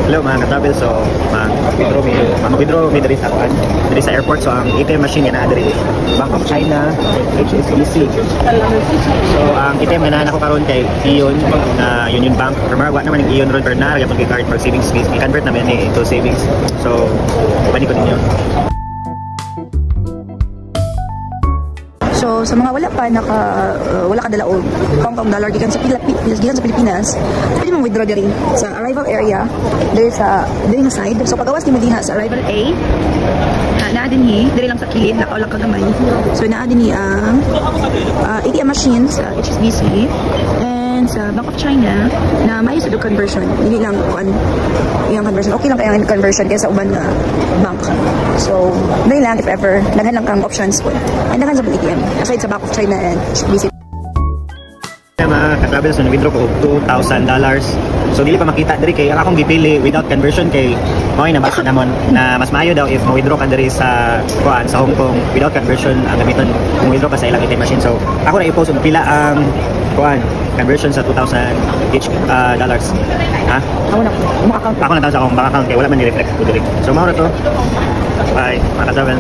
Hello mga ka-travel, so mag-withdraw mi diri sa kuan, diri sa airport. So ang ATM machine nga naa diri Bank of China, HSBC. So ang ATM nga naa nako karon kay Ion na Union Bank. Pero wa naman ang Ion ron pero na gyud card for savings fees. I-convert namin ni into savings. So bani ko ninyo. So sa mga wala pa wala ka dala og Hong Kong dollar gikan sa Pilipinas, pwede mo withdraw diri sa arrival area diri nga side. So pagawas nimo diha sa arrival A, naa dinhi diri lang sa kilid lakaw lang kagamay. So naa dinhi ang ATM machine sa HSBC and sa Bank of China na may sa conversion. Dili lang kuan yung conversion. Okay lang kaya ang conversion kaysa uban nga bank. So dili lang if ever daghan lang kang options po. And daghan sa ATM aside sa Bank of China and HSBC. Mga ka-travel, so nag-withdraw ko $2,000. So dili pa makita diri kay akong gipili without conversion kay mao na basa namon na mas maayo daw if mo-withdraw ka diri sa kuan sa Hong Kong without conversion ang gamiton kung withdraw ka sa ilang ATM machine. So ako na i-post og pila ang kuan conversion sa $2,000 each dollars. Ha? Ako na tawo sa akong bank account kay wala man ni-reflect ko diri. So mao na to. Bye mga ka-travel.